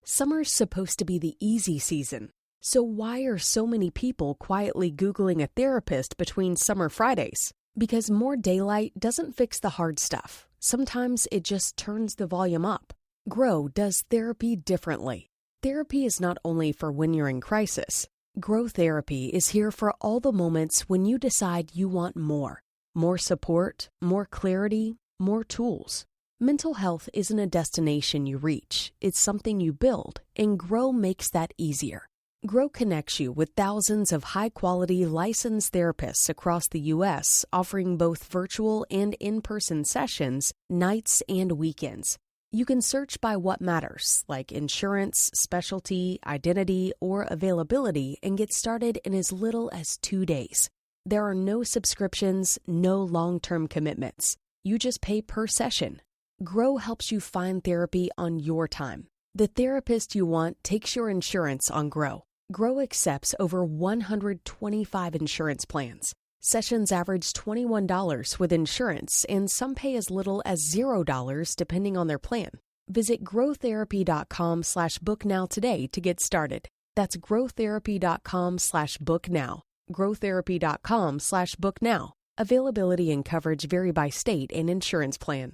Summer's supposed to be the easy season. So why are so many people quietly Googling a therapist between summer Fridays? Because more daylight doesn't fix the hard stuff. Sometimes it just turns the volume up. Grow does therapy differently. Therapy is not only for when you're in crisis. Grow Therapy is here for all the moments when you decide you want more. More support, more clarity, more tools. Mental health isn't a destination you reach. It's something you build, and Grow makes that easier. Grow connects you with thousands of high-quality licensed therapists across the U.S., offering both virtual and in-person sessions, nights and weekends. You can search by what matters, like insurance, specialty, identity, or availability, and get started in as little as 2 days. There are no subscriptions, no long-term commitments. You just pay per session. Grow helps you find therapy on your time. The therapist you want takes your insurance on Grow. Grow accepts over 125 insurance plans. Sessions average $21 with insurance, and some pay as little as $0 depending on their plan. Visit growtherapy.com/book now today to get started. That's growtherapy.com/book now. growtherapy.com/book now. Availability and coverage vary by state and insurance plan.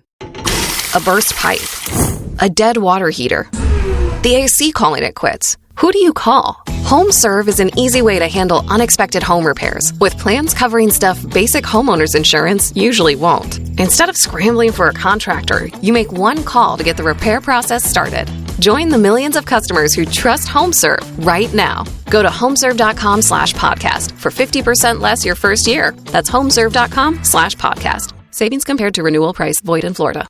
A burst pipe. A dead water heater. The AC calling it quits. Who do you call? HomeServe is an easy way to handle unexpected home repairs with plans covering stuff basic homeowners insurance usually won't. Instead of scrambling for a contractor, you make one call to get the repair process started. Join the millions of customers who trust HomeServe right now. Go to homeserve.com/podcast for 50% less your first year. That's homeserve.com/podcast. Savings compared to renewal price void in Florida.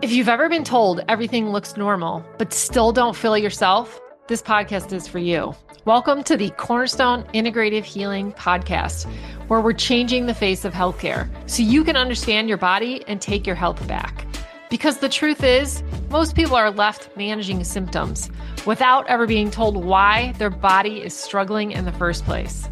If you've ever been told everything looks normal, but still don't feel yourself, this podcast is for you. Welcome to the Cornerstone Integrative Healing Podcast, where we're changing the face of healthcare so you can understand your body and take your health back. Because the truth is, most people are left managing symptoms without ever being told why their body is struggling in the first place.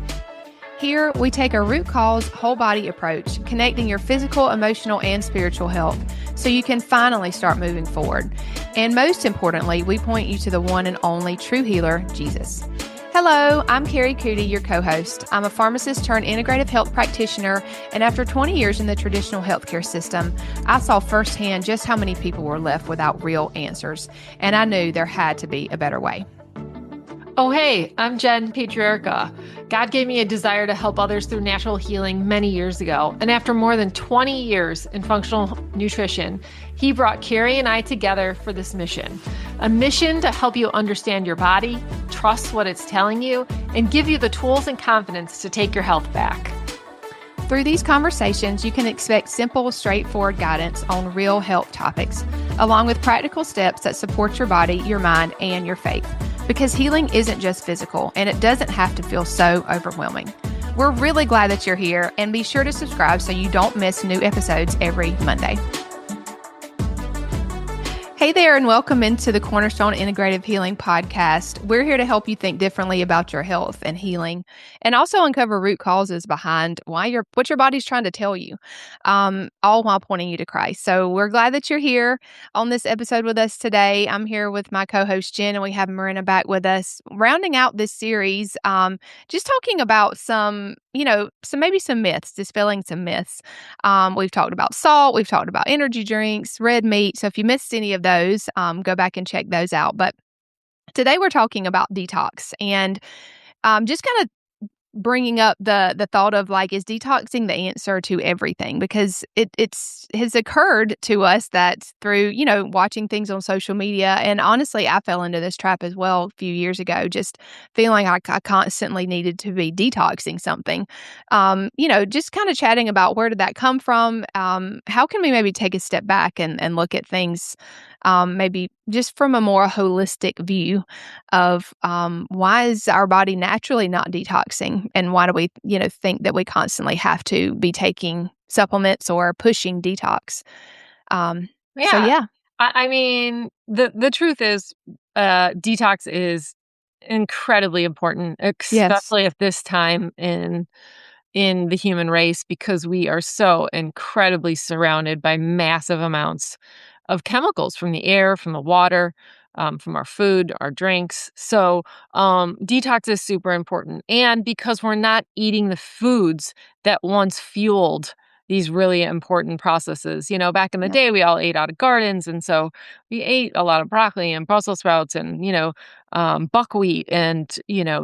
Here, we take a root cause, whole body approach, connecting your physical, emotional, and spiritual health so you can finally start moving forward. And most importantly, we point you to the one and only true healer, Jesus. Hello, I'm Kari, Coody, your co-host. I'm a pharmacist turned integrative health practitioner, and after 20 years in the traditional healthcare system, I saw firsthand just how many people were left without real answers, and I knew there had to be a better way. Oh, hey, I'm Jenn, Patriarca. God gave me a desire to help others through natural healing many years ago. And after more than 20 years in functional nutrition, he brought Kari and I together for this mission. A mission to help you understand your body, trust what it's telling you, and give you the tools and confidence to take your health back. Through these conversations, you can expect simple, straightforward guidance on real health topics, along with practical steps that support your body, your mind, and your faith. Because healing isn't just physical, and it doesn't have to feel so overwhelming. We're really glad that you're here, and be sure to subscribe so you don't miss new episodes every Monday. Hey there, and welcome into the Cornerstone Integrative Healing Podcast. We're here to help you think differently about your health and healing, and also uncover root causes behind what your body's trying to tell you, all while pointing you to Christ. So we're glad that you're here on this episode with us today. I'm here with my co-host Jenn, and we have Marina back with us, rounding out this series, just talking about some myths, dispelling some myths. We've talked about salt, we've talked about energy drinks, red meat. So if you missed any of those, go back and check those out. But today we're talking about detox, and just kind of bringing up the thought of, like, is detoxing the answer to everything? Because it has occurred to us that through, watching things on social media, and honestly, I fell into this trap as well a few years ago, just feeling like I constantly needed to be detoxing something. Just kind of chatting about where did that come from? How can we maybe take a step back and look at things maybe just from a more holistic view of why is our body naturally not detoxing, and why do we think that we constantly have to be taking supplements or pushing detox? I mean, the truth is, detox is incredibly important, especially at this time in in the human race because we are so incredibly surrounded by massive amounts of chemicals from the air, from the water, from our food, our drinks. So detox is super important. And because we're not eating the foods that once fueled these really important processes. You know, back in the day, we all ate out of gardens. And so we ate a lot of broccoli and Brussels sprouts and, buckwheat and,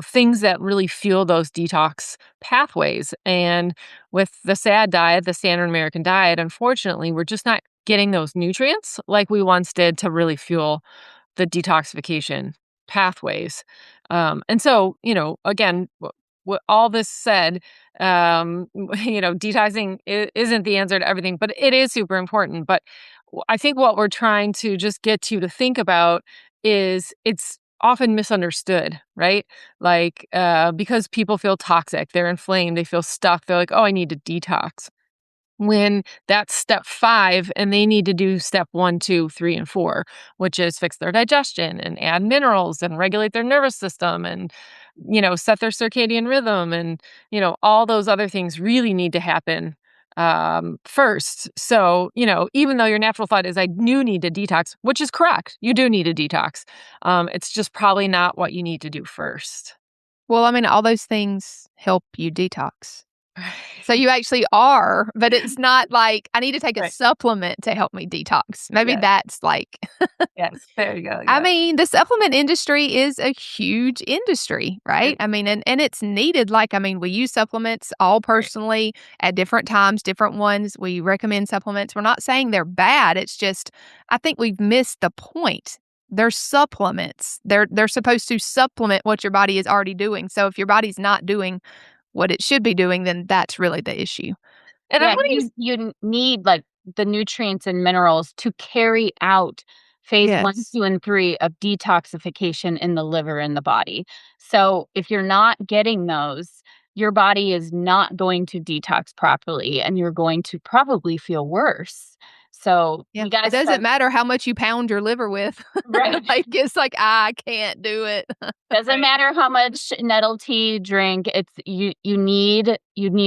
things that really fuel those detox pathways. And with the SAD diet, the standard American diet, unfortunately, we're just not getting those nutrients like we once did to really fuel the detoxification pathways. And so, again, all this said, detoxing isn't the answer to everything, but it is super important. But I think what we're trying to just get you to think about is it's often misunderstood, right? Like, because people feel toxic, they're inflamed, they feel stuck, they're like, oh, I need to detox. When that's step 5 and they need to do step 1, 2, 3, and 4, which is fix their digestion and add minerals and regulate their nervous system and, set their circadian rhythm and, all those other things really need to happen first. So, even though your natural thought is I do need to detox, which is correct, you do need to detox. It's just probably not what you need to do first. Well, I mean, all those things help you detox. So you actually are, but it's not like I need to take a supplement to help me detox. Maybe that's like, yes, there you go. I mean, the supplement industry is a huge industry, right? I mean, and it's needed. Like, I mean, we use supplements all personally at different times, different ones. We recommend supplements. We're not saying they're bad. It's just, I think we've missed the point. They're supplements. They're supposed to supplement what your body is already doing. So if your body's not doing what it should be doing, then that's really the issue. And you need like the nutrients and minerals to carry out phase 1, 2, and 3 of detoxification in the liver and the body. So if you're not getting those, your body is not going to detox properly and you're going to probably feel worse. So it doesn't matter how much you pound your liver with. Right. Like it's like, I can't do it. Doesn't matter how much nettle tea drink. It's you need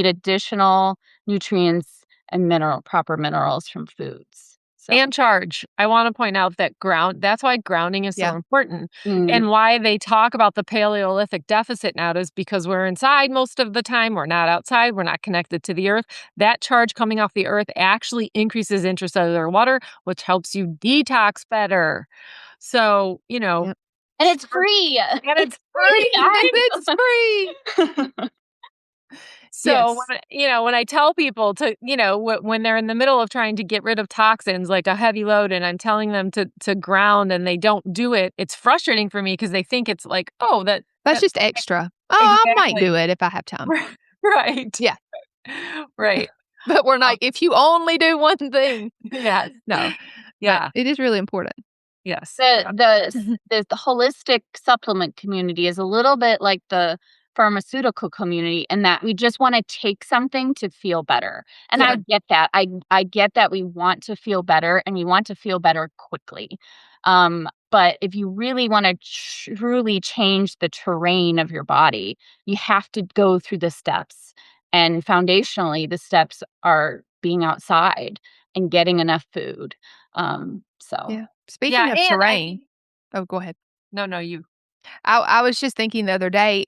additional nutrients and proper minerals from foods. So. And charge. I want to point out that that's why grounding is so important. And why they talk about the Paleolithic deficit now is because we're inside most of the time. We're not outside. We're not connected to the earth. That charge coming off the earth actually increases intracellular water, which helps you detox better. So, And it's free. And it's free. It's free. So, when I tell people to, when they're in the middle of trying to get rid of toxins, like a heavy load, and I'm telling them to ground and they don't do it, it's frustrating for me because they think it's like, oh, that's just extra. Oh, exactly. I might do it if I have time. Right. Yeah. Right. But we're like, if you only do one thing. Yeah. No. Yeah. It is really important. Yes. The holistic supplement community is a little bit like the pharmaceutical community in that we just want to take something to feel better. And I get that. I get that we want to feel better and we want to feel better quickly. But if you really want to truly change the terrain of your body, you have to go through the steps. And foundationally, the steps are being outside and getting enough food. Speaking of terrain. Go ahead. No, you. I was just thinking the other day,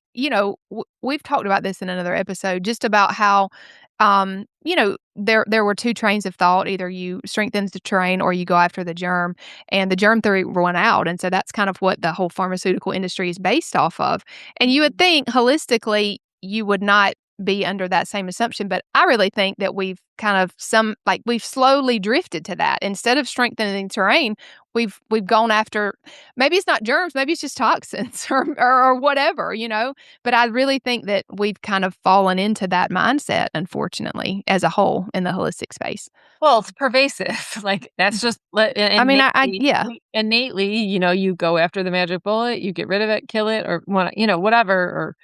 we've talked about this in another episode, just about how, there were 2 trains of thought. Either you strengthen the terrain or you go after the germ, and the germ theory won out. And so that's kind of what the whole pharmaceutical industry is based off of. And you would think holistically, you would not be under that same assumption. But I really think that we've kind of we've slowly drifted to that. Instead of strengthening terrain, we've gone after, maybe it's not germs, maybe it's just toxins or whatever, But I really think that we've kind of fallen into that mindset, unfortunately, as a whole in the holistic space. Well, it's pervasive. Like that's just. Innately, you go after the magic bullet, you get rid of it, kill it, or whatever, or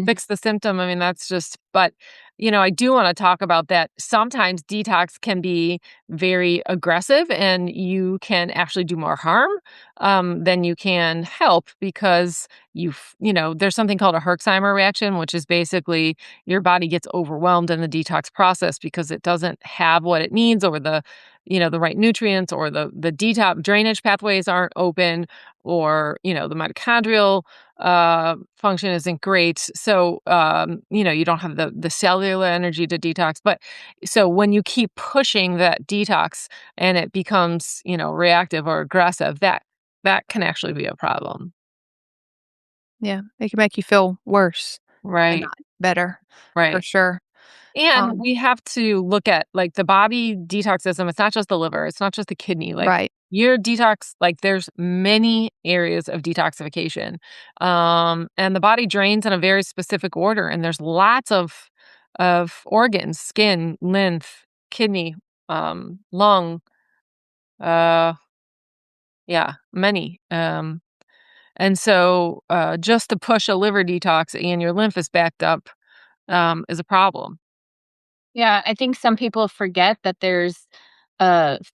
fix the symptom. I mean, that's just. But I do want to talk about that. Sometimes detox can be very aggressive and you can actually do more harm then you can help because there's something called a Herxheimer reaction, which is basically your body gets overwhelmed in the detox process because it doesn't have what it needs or the right nutrients, or the detox drainage pathways aren't open, or the mitochondrial function isn't great. So you don't have the cellular energy to detox. But so when you keep pushing that detox and it becomes reactive or aggressive, that can actually be a problem. Yeah, it can make you feel worse and Right. not better, for Right. sure. And we have to look at like the body detox system. It's not just the liver. It's not just the kidney. Like Right. your detox, like there's many areas of detoxification. And the body drains in a very specific order. And there's lots of organs: skin, lymph, kidney, lung, uh, yeah, many. And so just to push a liver detox and your lymph is backed up is a problem. Yeah, I think some people forget that there's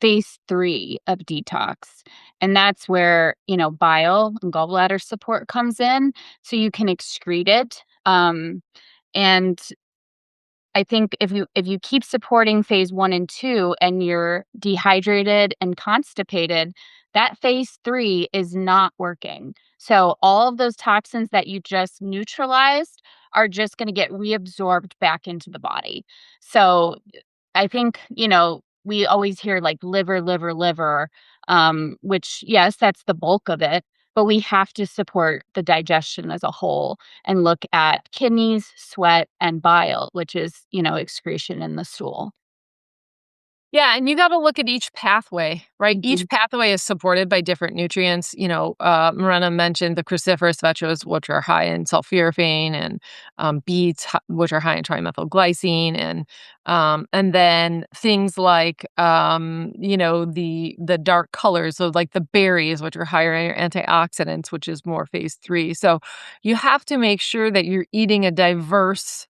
phase 3 of detox. And that's where, bile and gallbladder support comes in so you can excrete it. And I think if you keep supporting phase 1 and 2 and you're dehydrated and constipated, that phase 3 is not working. So all of those toxins that you just neutralized are just going to get reabsorbed back into the body. So I think, we always hear like liver, liver, liver, which, yes, that's the bulk of it, but we have to support the digestion as a whole and look at kidneys, sweat, and bile, which is, excretion in the stool. Yeah, and you got to look at each pathway, right? Mhm. Each pathway is supported by different nutrients. Marina mentioned the cruciferous vegetables, which are high in sulforaphane, and beets, which are high in trimethylglycine, and then things like the dark colors, so like the berries, which are higher in antioxidants, which is more phase 3. So you have to make sure that you're eating a diverse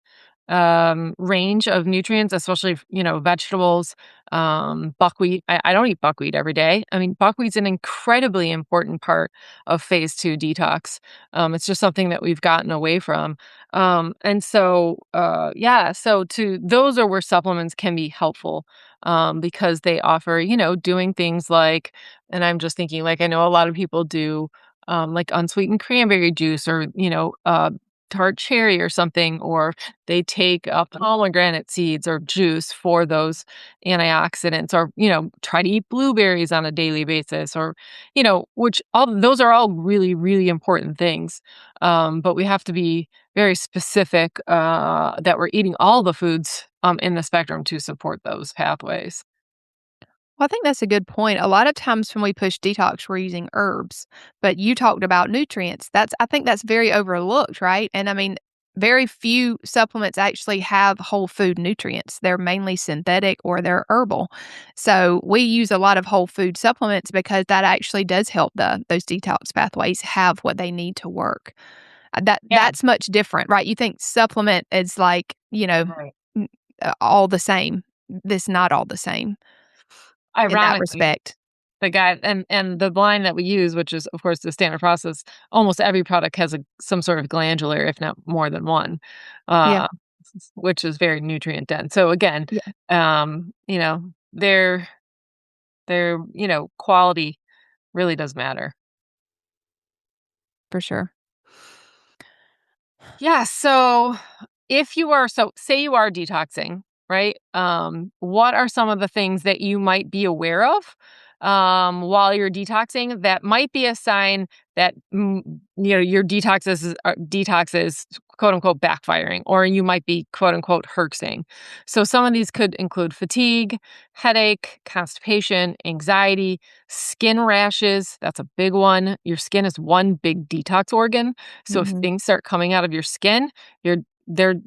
range of nutrients, especially vegetables, buckwheat. I don't eat buckwheat every day. I mean, buckwheat's an incredibly important part of phase 2 detox. It's just something that we've gotten away from. And so so to those are where supplements can be helpful, because they offer doing things like, and I'm just thinking, like, I know a lot of people do like unsweetened cranberry juice, or tart cherry or something, or they take pomegranate seeds or juice for those antioxidants, or try to eat blueberries on a daily basis, or which all those are all really, really important things. But we have to be very specific that we're eating all the foods in the spectrum to support those pathways. Well, I think that's a good point. A lot of times when we push detox, we're using herbs, but you talked about nutrients. I think that's very overlooked, right? And I mean, very few supplements actually have whole food nutrients. They're mainly synthetic or they're herbal. So we use a lot of whole food supplements because that actually does help those detox pathways have what they need to work. Yeah. That's much different, right? You think supplement is like, Right. all the same. This not all the same in that Ironically, respect. the guy and the line that we use, which is of course the standard process, almost every product has some sort of glandular, if not more than one, Yeah. uh, which is very nutrient dense. So again, Yeah, their quality really does matter. for sure. Yeah. So say you are detoxing, right? What are some of the things that you might be aware of while you're detoxing that might be a sign that your detox is quote unquote backfiring, or you might be quote unquote herxing. So some of these could include fatigue, headache, constipation, anxiety, skin rashes. That's a big one. Your skin is one big detox organ. So if Mhm. things start coming out of your skin, your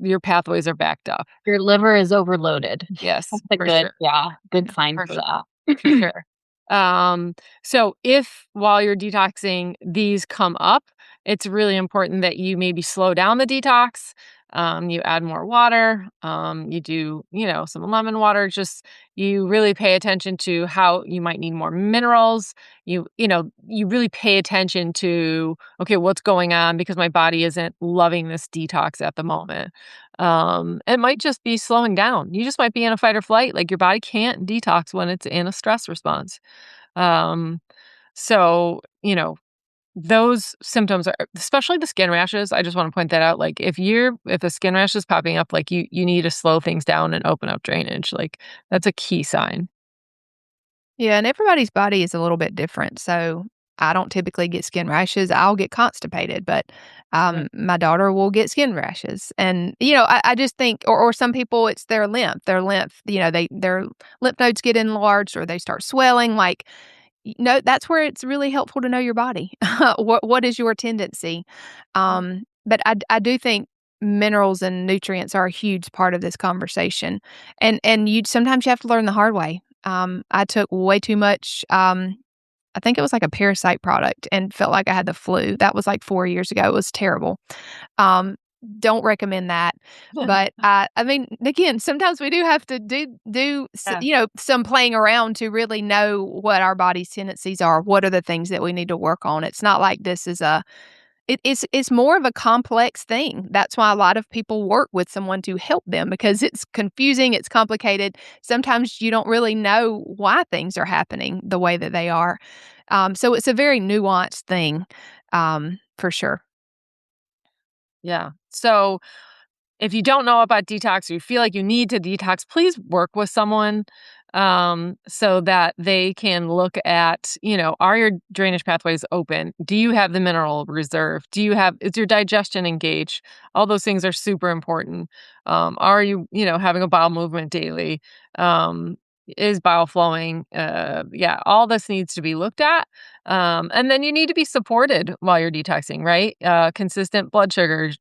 your pathways are backed up. Your liver is overloaded. Yes, That's a for good, sure. yeah, good sign For for sure. that. For sure. So if while you're detoxing these come up, it's really important that you maybe slow down the detox. You add more water. You do, some lemon water. Just you really pay attention to how you might need more minerals. You really pay attention to, okay, what's going on because my body isn't loving this detox at the moment. It might just be slowing down. You just might be in a fight or flight. Like your body can't detox when it's in a stress response. So, those symptoms are, especially the skin rashes. I just want to point that out. Like if the skin rash is popping up, like you need to slow things down and open up drainage. Like that's a key sign. Yeah, and everybody's body is a little bit different. So I don't typically get skin rashes. I'll get constipated, but Right. my daughter will get skin rashes. And, I just think, or some people, it's their lymph. Their lymph, their lymph nodes get enlarged or they start swelling. Like, no, that's where it's really helpful to know your body. What is your tendency? But I do think minerals and nutrients are a huge part of this conversation. And you sometimes you have to learn the hard way. I took way too much, I think it was like a parasite product and felt like I had the flu. That was like 4 years ago. It was terrible. Um, don't recommend that. But I mean, again, sometimes we do have to Yeah. some playing around to really know what our body's tendencies are. What are the things that we need to work on? It's not like this is it's more of a complex thing. That's why a lot of people work with someone to help them because it's confusing, it's complicated. Sometimes you don't really know why things are happening the way that they are. So it's a very nuanced thing, for sure. Yeah. So if you don't know about detox or you feel like you need to detox, please work with someone so that they can look at, are your drainage pathways open? Do you have the mineral reserve? Is your digestion engaged? All those things are super important. Are you, having a bowel movement daily? Is bowel flowing? Yeah, all this needs to be looked at. And then you need to be supported while you're detoxing, right? Consistent blood sugar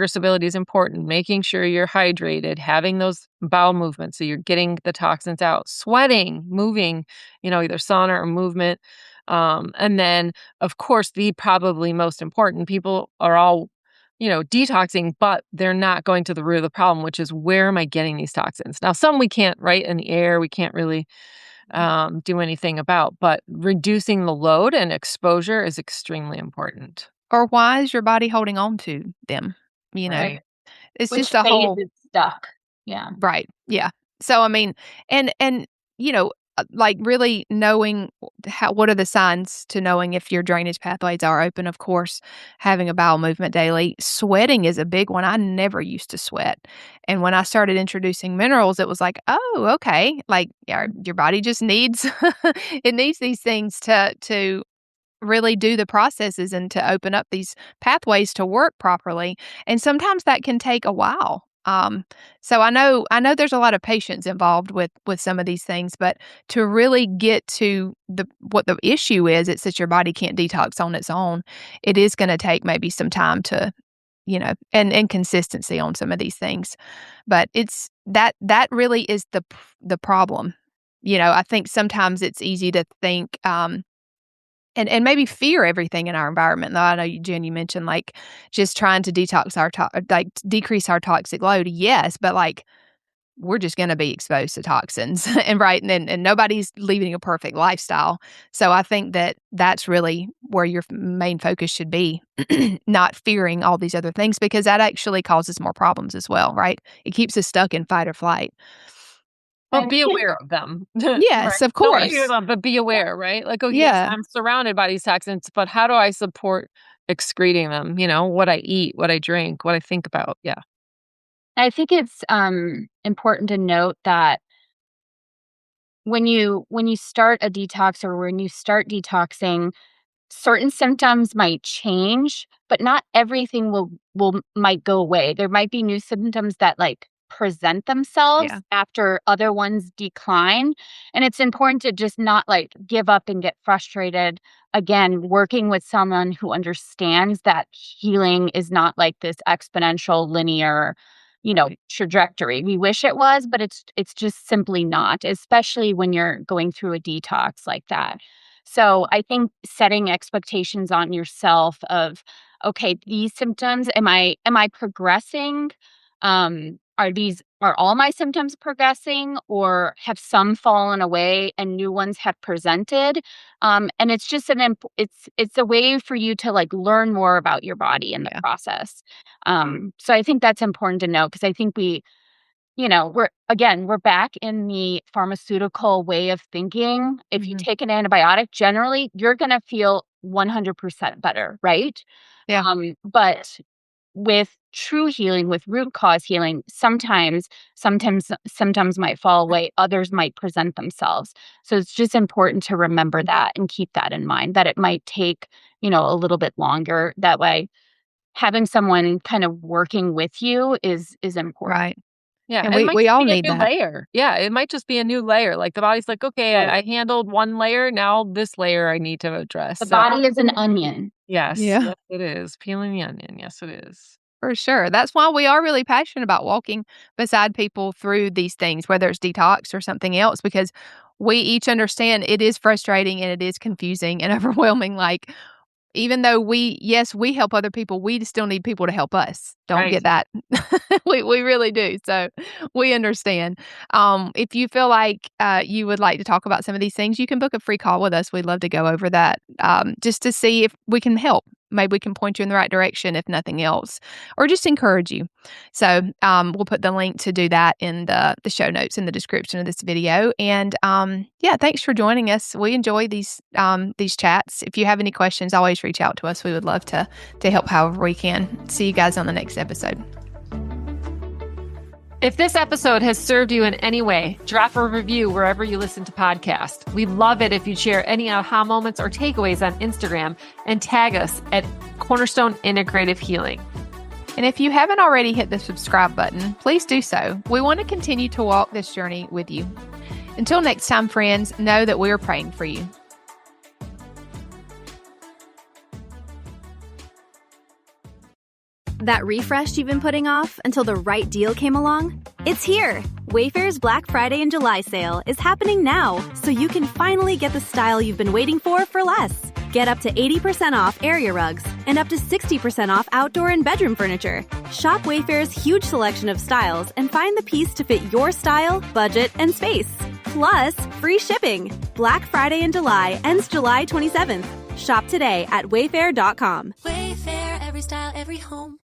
stability is important. Making sure you're hydrated, having those bowel movements so you're getting the toxins out, sweating, moving, either sauna or movement. And then, of course, the probably most important, people are all detoxing, but they're not going to the root of the problem, which is where am I getting these toxins? Now, some we can't, right? In the air, we can't really do anything about, but reducing the load and exposure is extremely important. Or why is your body holding on to them? You know, Right. it's Which just a phase whole. is stuck. Yeah. Right. Yeah. So I mean, and like really knowing what are the signs to knowing if your drainage pathways are open. Of course, having a bowel movement daily, sweating is a big one. I never used to sweat, and when I started introducing minerals, it was like, oh, okay, like your body just needs it needs these things to really do the processes and to open up these pathways to work properly. And sometimes that can take a while. So I know there's a lot of patience involved with some of these things, but to really get to what the issue is, it's that your body can't detox on its own. It is going to take maybe some time to, and consistency on some of these things. But it's that really is the problem. I think sometimes it's easy to think, and maybe fear everything in our environment. Though I know Jen, you mentioned like just trying to detox like decrease our toxic load. Yes, but like we're just going to be exposed to toxins, and right, and nobody's leading a perfect lifestyle. So I think that's really where your main focus should be, not fearing all these other things because that actually causes more problems as well. Right? It keeps us stuck in fight or flight. But be aware of them. Yes, Right. of Don't fear course. them, but be aware, right? Like, oh, yes, Yeah. I'm surrounded by these toxins, but how do I support excreting them? What I eat, what I drink, what I think about. Yeah. I think it's important to note that when you start a detox or when you start detoxing, certain symptoms might change, but not everything will might go away. There might be new symptoms that like present Yeah. themselves after other ones decline, and it's important to just not like give up and get frustrated. Again, working with someone who understands that healing is not like this exponential linear Right. trajectory. We wish it was, but it's just simply not, especially when you're going through a detox like that. So I think setting expectations on yourself of okay, these symptoms, am I progressing? Are all my symptoms progressing, or have some fallen away and new ones have presented? And it's just it's a way for you to like learn more about your body in the process. So I think that's important to know, because I think we're back in the pharmaceutical way of thinking. If you take an antibiotic, generally you're going to feel 100% better, right? Yeah. But with true healing, with root cause healing, sometimes symptoms might fall away, others might present themselves. So it's just important to remember that and keep that in mind, that it might take, a little bit longer. That way, having someone kind of working with you is important. Right. Yeah, and we all need that. Layer. Yeah, it might just be a new layer. Like the body's like, okay, I handled one layer. Now this layer I need to address. The body is an onion. Yes, Yeah. yes, it is. Peeling the onion. Yes, it is. For sure. That's why we are really passionate about walking beside people through these things, whether it's detox or something else, because we each understand it is frustrating and it is confusing and overwhelming. Like, even though we help other people, we still need people to help us. Don't get that. We really do. So we understand. If you feel like you would like to talk about some of these things, you can book a free call with us. We'd love to go over that just to see if we can help. Maybe we can point you in the right direction, if nothing else, or just encourage you. So we'll put the link to do that in the show notes in the description of this video. And thanks for joining us. We enjoy these chats. If you have any questions, always reach out to us. We would love to help however we can. See you guys on the next episode. If this episode has served you in any way, drop a review wherever you listen to podcasts. We'd love it if you'd share any aha moments or takeaways on Instagram and tag us at Cornerstone Integrative Healing. And if you haven't already hit the subscribe button, please do so. We want to continue to walk this journey with you. Until next time, friends, know that we are praying for you. That refresh you've been putting off until the right deal came along? It's here! Wayfair's Black Friday and July sale is happening now, so you can finally get the style you've been waiting for less. Get up to 80% off area rugs and up to 60% off outdoor and bedroom furniture. Shop Wayfair's huge selection of styles and find the piece to fit your style, budget, and space. Plus, free shipping. Black Friday in July ends July 27th. Shop today at wayfair.com. Wayfair, every style, every home.